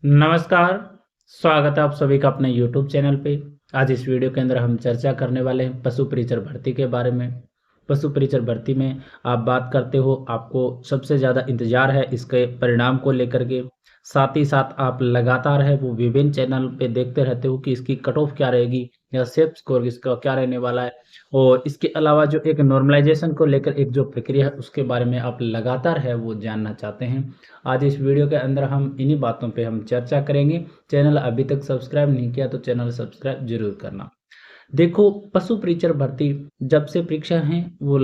नमस्कार। स्वागत है आप सभी का अपने YouTube चैनल पे। आज इस वीडियो के अंदर हम चर्चा करने वाले हैं पशु परिचर भर्ती के बारे में। पशु परिचर भर्ती में आप बात करते हो, आपको सबसे ज़्यादा इंतज़ार है इसके परिणाम को लेकर के। साथ ही साथ आप लगातार है वो विभिन्न चैनल पे देखते रहते हो कि इसकी कट ऑफ क्या रहेगी या सेफ स्कोर इसका क्या रहने वाला है। और इसके अलावा जो एक नॉर्मलाइजेशन को लेकर एक जो प्रक्रिया है उसके बारे में आप लगातार है वो जानना चाहते हैं। आज इस वीडियो के अंदर हम इन्हीं बातों पे हम चर्चा करेंगे। चैनल अभी तक सब्सक्राइब नहीं किया तो चैनल सब्सक्राइब जरूर करना। देखो, पशु परिचर भर्ती जब से परीक्षा है वो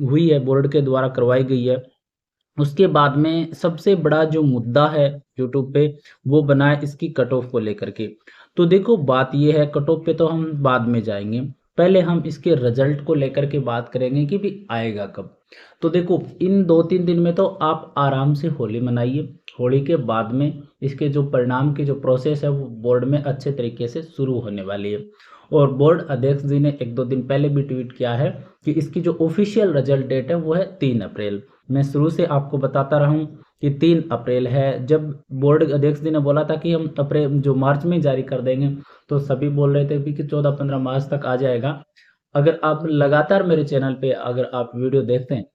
हुई है, बोर्ड के द्वारा करवाई गई है, उसके बाद में सबसे बड़ा जो मुद्दा है यूट्यूब पे वो बना है इसकी कट ऑफ को लेकर के। तो देखो, बात ये है, कट ऑफ पे तो हम बाद में जाएंगे, पहले हम इसके रिजल्ट को लेकर के बात करेंगे कि भी आएगा कब। तो देखो, इन 2-3 दिन में तो आप आराम से होली मनाइए। होली के बाद में इसके जो परिणाम की जो प्रोसेस है वो बोर्ड में अच्छे तरीके से शुरू होने वाली है। और बोर्ड अध्यक्ष जी ने 1-2 दिन पहले भी ट्वीट किया है कि इसकी जो ऑफिशियल रिजल्ट डेट है वो है 3 अप्रैल। मैं शुरू से आपको बताता रहा हूँ कि 3 अप्रैल है। जब बोर्ड अध्यक्ष जी ने बोला था कि हम अप्रैल जो मार्च में जारी कर देंगे, तो सभी बोल रहे थे भी कि 14-15 मार्च तक आ जाएगा। अगर आप लगातार मेरे चैनल पे अगर आप वीडियो देखते हैं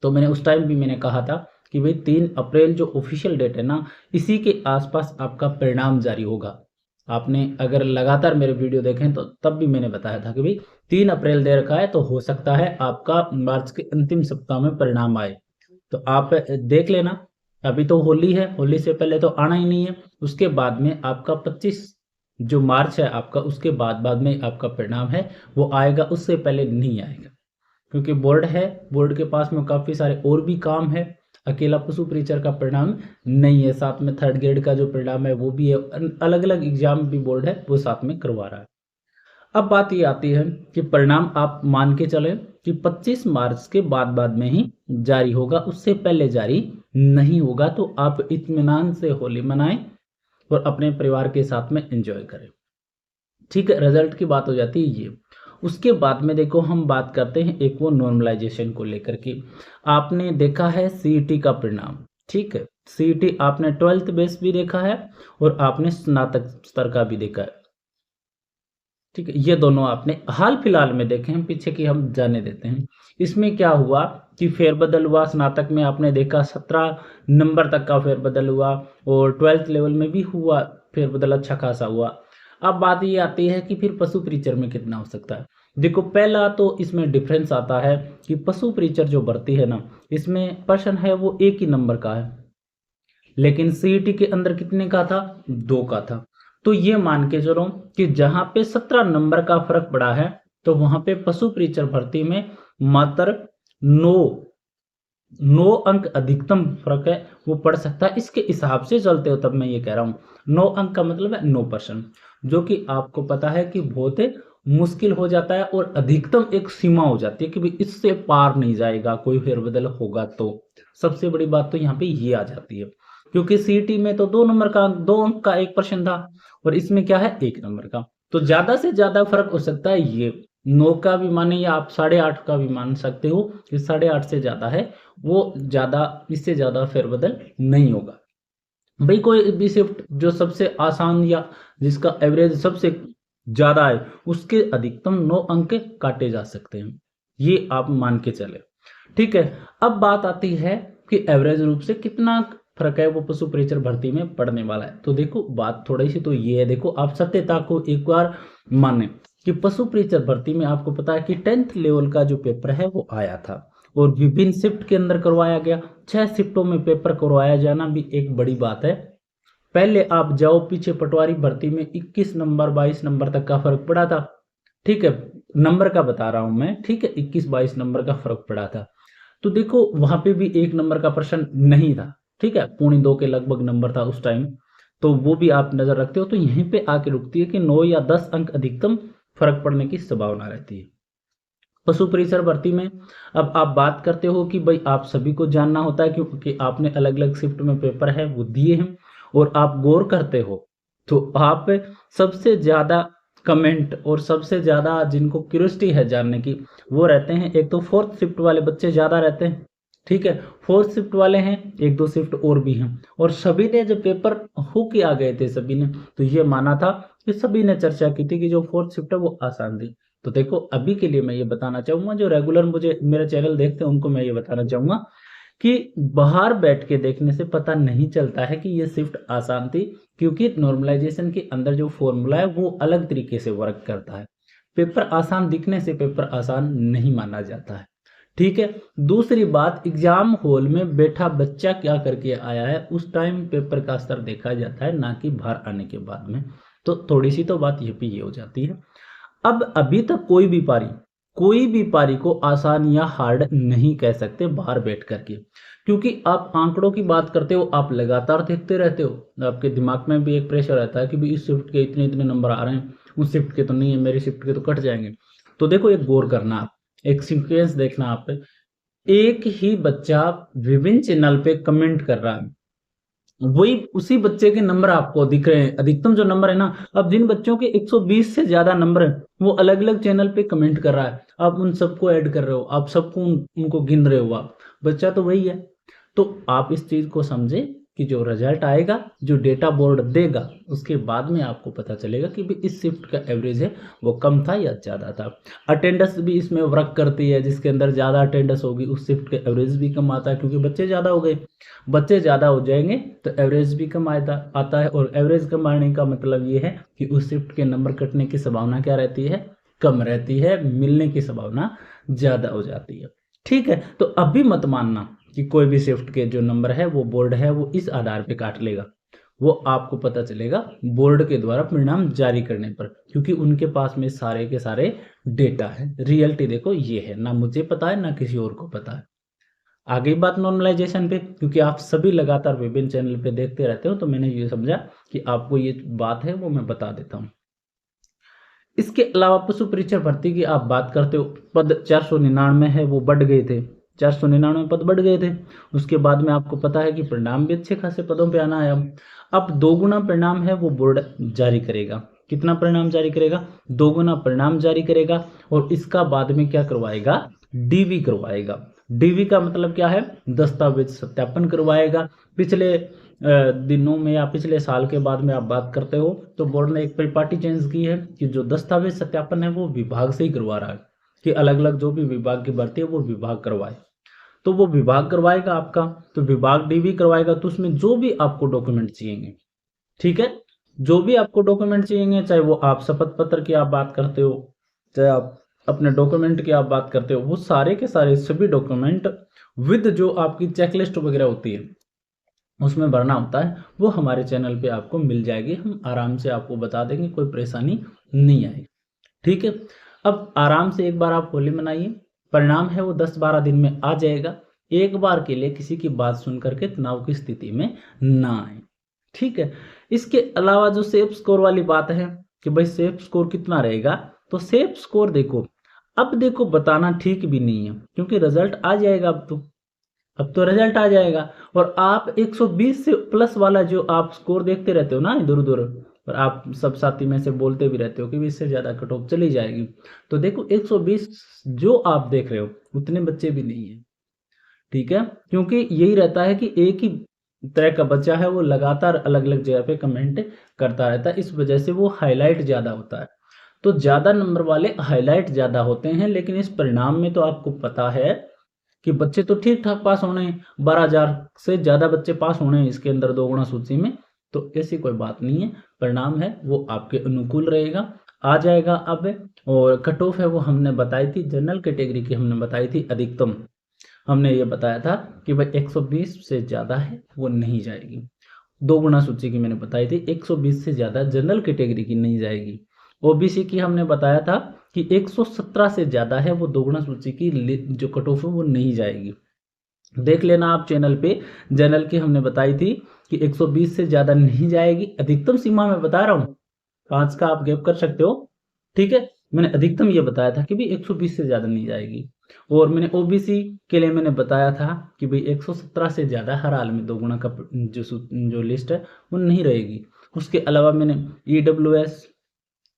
तो मैंने उस टाइम भी मैंने कहा था कि भाई 3 अप्रैल जो ऑफिशियल डेट है ना, इसी के आसपास आपका परिणाम जारी होगा। आपने अगर लगातार मेरे वीडियो देखें तो तब भी मैंने बताया था कि भाई 3 अप्रैल दे रखा है तो हो सकता है आपका मार्च के अंतिम सप्ताह में परिणाम आए। तो आप देख लेना। अभी तो होली है, होली से पहले तो आना ही नहीं है। उसके बाद में आपका 25 जो मार्च है आपका, उसके बाद में आपका परिणाम है वो आएगा, उससे पहले नहीं आएगा। क्योंकि बोर्ड है, बोर्ड के पास में काफ़ी सारे और भी काम है। अकेला पशु परिचर का परिणाम नहीं है, साथ में थर्ड ग्रेड का जो परिणाम है वो भी है। अलग अलग एग्जाम भी बोर्ड है वो साथ में करवा रहा है। अब बात ये आती है कि परिणाम आप मान के चले कि 25 मार्च के बाद में ही जारी होगा, उससे पहले जारी नहीं होगा। तो आप इत्मीनान से होली मनाएं और अपने परिवार के साथ में एंजॉय करें। ठीक है, रिजल्ट की बात हो जाती है ये। उसके बाद में देखो, हम बात करते हैं एक वो नॉर्मलाइजेशन को लेकर के। आपने देखा है सीईटी का परिणाम, ठीक है। सीईटी आपने 12th बेस भी देखा है और आपने स्नातक स्तर का भी देखा है, ठीक है। ये दोनों आपने हाल फिलहाल में देखे हैं, पीछे की हम जाने देते हैं। इसमें क्या हुआ कि फेरबदल हुआ। स्नातक में आपने देखा 17 नंबर तक का फेरबदल हुआ और 12th लेवल में भी हुआ फेरबदल, अच्छा खासा हुआ। अब बात ये आती है कि फिर पशु परिचर में कितना हो सकता है। देखो, पहला तो इसमें डिफरेंस आता है कि पशु परिचर जो भर्ती है ना, इसमें प्रश्न है वो एक ही नंबर का है, लेकिन सीईटी के अंदर कितने का था, 2 का था। तो ये मान के चलो कि जहां पे 17 नंबर का फर्क पड़ा है, तो वहां पे पशु परिचर भर्ती में मात्र 9 अंक अधिकतम फर्क है वो पड़ सकता है। इसके हिसाब से चलते हो तब मैं ये कह रहा हूँ 9 अंक का मतलब है 9%, जो कि आपको पता है कि बहुत मुश्किल हो जाता है और अधिकतम एक सीमा हो जाती है कि भाई इससे पार नहीं जाएगा, कोई फेरबदल होगा तो। सबसे बड़ी बात तो यहाँ पे ये आ जाती है, क्योंकि सीटी में तो 2 अंक का एक प्रश्न था और इसमें क्या है, 1 नंबर का। तो ज्यादा से ज्यादा फर्क हो सकता है ये 9 का भी माने या आप 8.5 का भी मान सकते हो कि 8.5 से ज्यादा है वो ज्यादा, इससे ज्यादा फेरबदल नहीं होगा। भाई कोई भी शिफ्ट जो सबसे आसान या जिसका एवरेज सबसे ज्यादा है उसके अधिकतम 9 अंक काटे जा सकते हैं, ये आप मान के चले, ठीक है। अब बात आती है कि एवरेज रूप से कितना फर्क है वो पशु परिचर भर्ती में पड़ने वाला है। तो देखो, बात थोड़ी सी तो ये है, देखो आप सत्यता को एक बार माने कि पशु परिचर भर्ती में आपको पता है कि 10th लेवल का जो पेपर है वो आया था और विभिन्न शिफ्ट के अंदर करवाया गया। 6 शिफ्टों में पेपर करवाया जाना भी एक बड़ी बात है। पहले आप जाओ पीछे, पटवारी भर्ती में 21 नंबर 22 नंबर तक का फर्क पड़ा था, ठीक है। नंबर का बता रहा हूं मैं, ठीक है, 21-22 नंबर का फर्क पड़ा था। तो देखो वहां पे भी 1 नंबर का प्रश्न नहीं था, ठीक है, 2.25 के लगभग नंबर था उस टाइम। तो वो भी आप नजर रखते हो तो यहीं पे आके रुकती है कि 9 या 10 अंक अधिकतम फर्क पड़ने की संभावना रहती है पशु परिसर भर्ती में। अब आप बात करते हो कि भाई आप सभी को जानना होता है क्योंकि आपने अलग अलग शिफ्ट में पेपर है वो दिए हैं और आप गौर करते हो तो आप सबसे ज्यादा कमेंट और सबसे ज्यादा जिनको क्यूरियोसिटी है जानने की वो रहते हैं, एक तो 4th शिफ्ट वाले बच्चे ज्यादा रहते हैं, ठीक है। 4th शिफ्ट वाले हैं, 1-2 शिफ्ट और भी हैं, और सभी ने जब पेपर हो के आ गए थे सभी ने, तो ये माना था कि सभी ने चर्चा की थी कि जो 4th शिफ्ट है वो आसान थी। तो देखो अभी के लिए मैं ये बताना चाहूँगा, जो रेगुलर मुझे मेरा चैनल देखते हैं उनको मैं ये बताना चाहूँगा कि बाहर बैठ के देखने से पता नहीं चलता है कि ये शिफ्ट आसान थी, क्योंकि नॉर्मलाइजेशन के अंदर जो फॉर्मूला है वो अलग तरीके से वर्क करता है। पेपर आसान दिखने से पेपर आसान नहीं माना जाता है, ठीक है। दूसरी बात, एग्जाम हॉल में बैठा बच्चा क्या करके आया है उस टाइम पेपर का स्तर देखा जाता है, ना कि बाहर आने के बाद में। तो थोड़ी सी तो बात ये भी ये हो जाती है। अब अभी तक कोई भी पारी को आसान या हार्ड नहीं कह सकते बाहर बैठ करके, क्योंकि आप आंकड़ों की बात करते हो, आप लगातार देखते रहते हो, आपके दिमाग में भी एक प्रेशर रहता है कि भी इस शिफ्ट के इतने इतने नंबर आ रहे हैं, उस शिफ्ट के तो नहीं है, मेरी शिफ्ट के तो कट जाएंगे। तो देखो एक गौर करना, आप एक सीक्वेंस देखना, आप एक ही बच्चा विभिन्न चैनल पे कमेंट कर रहा है, वही उसी बच्चे के नंबर आपको दिख रहे हैं, अधिकतम जो नंबर है ना, अब जिन बच्चों के 120 से ज्यादा नंबर है वो अलग अलग चैनल पे कमेंट कर रहा है, आप उन सबको ऐड कर रहे हो, आप सबको उनको गिन रहे हो, आप बच्चा तो वही है। तो आप इस चीज को समझे कि जो रिजल्ट आएगा, जो डेटा बोर्ड देगा, उसके बाद में आपको पता चलेगा कि भी इस शिफ्ट का एवरेज है वो कम था या ज़्यादा था। अटेंडेंस भी इसमें वर्क करती है, जिसके अंदर ज़्यादा अटेंडेंस होगी उस शिफ्ट का एवरेज भी कम आता है, क्योंकि बच्चे ज़्यादा हो गए, बच्चे ज़्यादा हो जाएंगे तो एवरेज भी कम आता है, और एवरेज कम आने का मतलब ये है कि उस शिफ्ट के नंबर कटने की संभावना क्या रहती है, कम रहती है, मिलने की संभावना ज़्यादा हो जाती है, ठीक है। तो अभी मत मानना कि कोई भी शिफ्ट के जो नंबर है वो बोर्ड है वो इस आधार पे काट लेगा, वो आपको पता चलेगा बोर्ड के द्वारा परिणाम जारी करने पर, क्योंकि उनके पास में सारे के सारे डेटा है। रियलिटी देखो ये है, ना मुझे पता है ना किसी और को पता है। आगे बात नॉर्मलाइजेशन पे, क्योंकि आप सभी लगातार विभिन्न चैनल पे देखते रहते हो, तो मैंने ये समझा कि आपको ये बात है वो मैं बता देता हूँ। इसके अलावा पशु परीक्षक भर्ती की आप बात करते हो, पद 499 है वो बढ़ गए थे, 499 पद बढ़ गए थे। उसके बाद में आपको पता है कि परिणाम भी अच्छे खासे पदों पे आना है। अब 2 गुना परिणाम है वो बोर्ड जारी करेगा। कितना परिणाम जारी करेगा? 2 गुना परिणाम जारी करेगा, और इसका बाद में क्या करवाएगा? डीवी करवाएगा। डीवी का मतलब क्या है? दस्तावेज सत्यापन करवाएगा। पिछले दिनों में या पिछले साल के बाद में आप बात करते हो तो बोर्ड ने एक परिपाटी चेंज की है कि जो दस्तावेज सत्यापन है वो विभाग से ही करवा रहा है, कि अलग अलग जो भी विभाग की भर्ती है वो विभाग करवाए। तो वो विभाग करवाएगा आपका, तो विभाग डीवी करवाएगा, तो उसमें जो भी आपको डॉक्यूमेंट चाहिए, ठीक है, जो भी आपको डॉक्यूमेंट चाहिए, चाहे वो आप शपथ पत्र की आप बात करते हो, चाहे आप अपने डॉक्यूमेंट की आप बात करते हो, वो सारे के सारे सभी डॉक्यूमेंट विद जो आपकी चेकलिस्ट वगैरह होती है उसमें भरना होता है, वो हमारे चैनल पे आपको मिल जाएगी। हम आराम से आपको बता देंगे, कोई परेशानी नहीं आएगी, ठीक है। अब आराम से एक बार आप होली मनाइए, परिणाम है वो 10-12 दिन में आ जाएगा। एक बार के लिए किसी की बात सुन करके तनाव की स्थिति में ना आए, ठीक है। इसके अलावा जो सेफ स्कोर वाली बात है कि भाई सेफ स्कोर कितना रहेगा, तो सेफ स्कोर देखो, अब देखो बताना ठीक भी नहीं है, क्योंकि रिजल्ट आ जाएगा अब तो रिजल्ट आ जाएगा, और आप 120 से प्लस वाला जो आप स्कोर देखते रहते हो ना इधर उधर, और आप सब साथी में से बोलते भी रहते हो कि इससे ज़्यादा कट ऑफ चली जाएगी, तो देखो 120 जो आप देख रहे हो उतने बच्चे भी नहीं है, ठीक है। क्योंकि यही रहता है कि एक ही तरह का बच्चा है वो लगातार अलग अलग जगह पे कमेंट करता रहता है, इस वजह से वो हाईलाइट ज़्यादा होता है। तो ज़्यादा नंबर वाले हाईलाइट ज़्यादा होते हैं, लेकिन इस परिणाम में तो आपको पता है कि बच्चे तो ठीक ठाक पास होने हैं, 12,000 से ज़्यादा बच्चे पास होने हैं इसके अंदर 2 गुना सूची में, तो ऐसी कोई बात नहीं है, परिणाम है वो आपके अनुकूल रहेगा, आ जाएगा अब। और कट ऑफ है वो हमने बताई थी, जनरल कैटेगरी की हमने बताई थी अधिकतम, हमने ये बताया था कि भाई 120 से ज़्यादा है वो नहीं जाएगी। 2 गुना सूची की मैंने बताई थी, 120 से ज़्यादा जनरल कैटेगरी की नहीं जाएगी। ओबीसी की हमने बताया था कि 117 से ज़्यादा है वो 2 गुना सूची की जो कट ऑफ है वो नहीं जाएगी। देख लेना आप चैनल पे, जनरल की हमने बताई थी कि 120 से ज़्यादा नहीं जाएगी, अधिकतम सीमा में बता रहा हूँ, 5 का आप गैप कर सकते हो, ठीक है। मैंने अधिकतम ये बताया था कि भाई 120 से ज़्यादा नहीं जाएगी, और मैंने ओबीसी के लिए मैंने बताया था कि भाई 117 से ज़्यादा हर हाल में 2 गुना का जो लिस्ट है वो नहीं रहेगी। उसके अलावा मैंने ईडब्ल्यूएस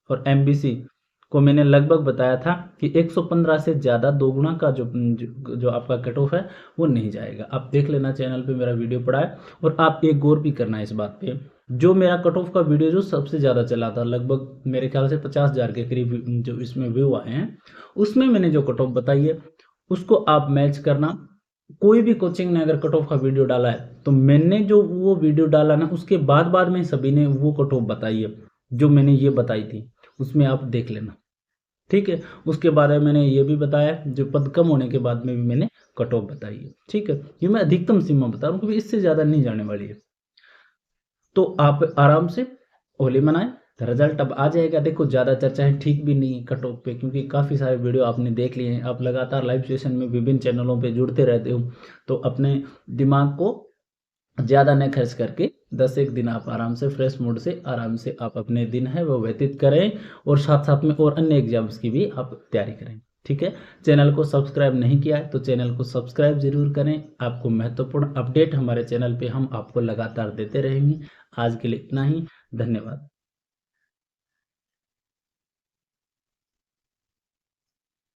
और एमबीसी को मैंने लगभग बताया था कि 115 से ज़्यादा दोगुना का जो आपका कट ऑफ है वो नहीं जाएगा। आप देख लेना, चैनल पे मेरा वीडियो पड़ा है। और आप एक गौर भी करना है इस बात पे, जो मेरा कट ऑफ का वीडियो जो सबसे ज़्यादा चला था, लगभग मेरे ख्याल से 50,000 के करीब जो इसमें व्यू आए हैं, उसमें मैंने जो कट ऑफ बताई है उसको आप मैच करना। कोई भी कोचिंग ने अगर कट ऑफ का वीडियो डाला है तो मैंने जो वो वीडियो डाला ना, उसके बाद में सभी ने वो कट ऑफ बताई है जो मैंने ये बताई थी, उसमें आप देख लेना, ठीक है। उसके बाद में मैंने ये भी बताया जो पद कम होने के बाद में भी मैंने कट ऑफ बताई है, ठीक है। ये मैं अधिकतम सीमा बता रहा हूँ, क्योंकि इससे ज़्यादा नहीं जाने वाली है। तो आप आराम से होली मनाएं, रिजल्ट अब आ जाएगा। देखो ज़्यादा चर्चाएं ठीक भी नहीं कट ऑफ पे, क्योंकि काफ़ी सारे वीडियो आपने देख लिए हैं, आप लगातार लाइव सेशन में विभिन्न चैनलों पे जुड़ते रहते हो, तो अपने दिमाग को ज़्यादा न खर्च करके 10 एक दिन आप आराम से फ्रेश मूड से आराम से आप अपने दिन है वो व्यतीत करें, और साथ साथ में और अन्य एग्जाम्स की भी आप तैयारी करें, ठीक है। चैनल को सब्सक्राइब नहीं किया है तो चैनल को सब्सक्राइब जरूर करें। आपको महत्वपूर्ण अपडेट हमारे चैनल पे हम आपको लगातार देते रहेंगे। आज के लिए इतना ही, धन्यवाद।